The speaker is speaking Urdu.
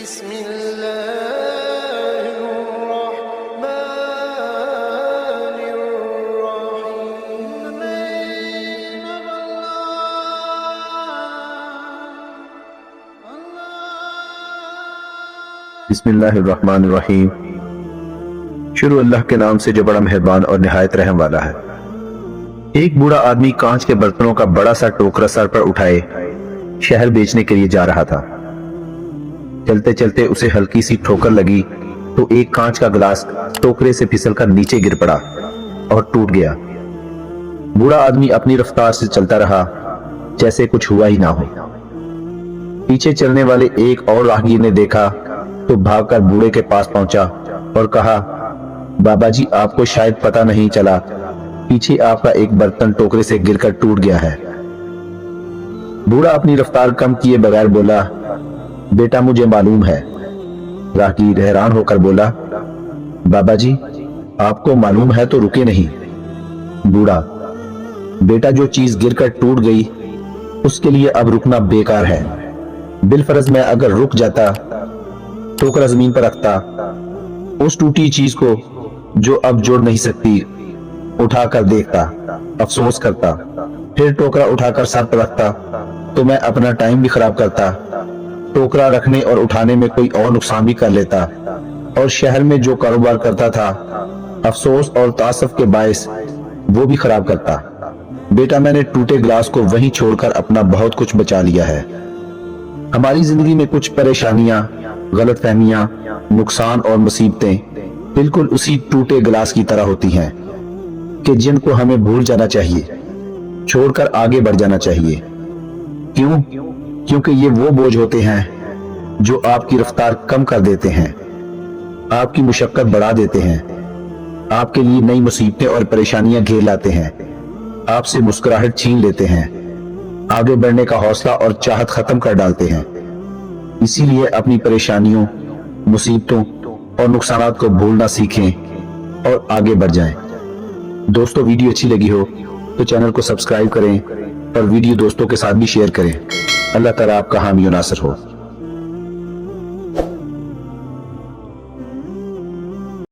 بسم الله الرحمن الرحيم بسم اللہ الرحمن الرحیم۔ شروع اللہ کے نام سے جو بڑا مہربان اور نہایت رحم والا ہے۔ ایک بوڑھا آدمی کانچ کے برتنوں کا بڑا سا ٹوکرا سر پر اٹھائے شہر بیچنے کے لیے جا رہا تھا۔ چلتے چلتے اسے ہلکی سی ٹھوکر لگی تو ایک کانچ کا گلاس ٹوکرے سے پھسل کر نیچے گر پڑا اور ٹوٹ گیا۔ بوڑھا آدمی اپنی رفتار سے چلتا رہا جیسے کچھ ہوا ہی نہ ہو۔ پیچھے چلنے والے ایک اور راہگیر نے دیکھا تو بھاگ کر بوڑھے کے پاس پہنچا اور کہا، بابا جی آپ کو شاید پتہ نہیں چلا، پیچھے آپ کا ایک برتن ٹوکرے سے گر کر ٹوٹ گیا ہے۔ بوڑھا اپنی رفتار کم کیے بغیر بولا، بیٹا مجھے معلوم ہے۔ راہگیر حیران ہو کر بولا، بابا جی آپ کو معلوم ہے تو رکے نہیں۔ بوڑھا، بیٹا جو چیز گر کر ٹوٹ گئی اس کے لیے اب رکنا بیکار ہے۔ بالفرض میں اگر رک جاتا، ٹوکرا زمین پر رکھتا، اس ٹوٹی چیز کو جو اب جوڑ نہیں سکتی اٹھا کر دیکھتا، افسوس کرتا، پھر ٹوکرا اٹھا کر سر پر رکھتا تو میں اپنا ٹائم بھی خراب کرتا، ٹوکرا رکھنے اور اٹھانے میں کوئی اور نقصان بھی کر لیتا، اور شہر میں جو کاروبار کرتا تھا افسوس اور تعصب کے باعث وہ بھی خراب کرتا۔ بیٹا میں نے ٹوٹے گلاس کو وہیں چھوڑ کر اپنا بہت کچھ بچا لیا ہے۔ ہماری زندگی میں کچھ پریشانیاں، غلط فہمیاں، نقصان اور مصیبتیں بالکل اسی ٹوٹے گلاس کی طرح ہوتی ہیں کہ جن کو ہمیں بھول جانا چاہیے، چھوڑ کر آگے بڑھ جانا چاہیے۔ کیوں؟ کیونکہ یہ وہ بوجھ ہوتے ہیں جو آپ کی رفتار کم کر دیتے ہیں، آپ کی مشقت بڑھا دیتے ہیں، آپ کے لیے نئی مصیبتیں اور پریشانیاں گھیر لاتے ہیں، آپ سے مسکراہٹ چھین لیتے ہیں، آگے بڑھنے کا حوصلہ اور چاہت ختم کر ڈالتے ہیں۔ اسی لیے اپنی پریشانیوں، مصیبتوں اور نقصانات کو بھولنا سیکھیں اور آگے بڑھ جائیں۔ دوستو ویڈیو اچھی لگی ہو تو چینل کو سبسکرائب کریں اور ویڈیو دوستوں کے ساتھ بھی شیئر کریں۔ اللہ تعالیٰ آپ کا حامی و ناصر ہو۔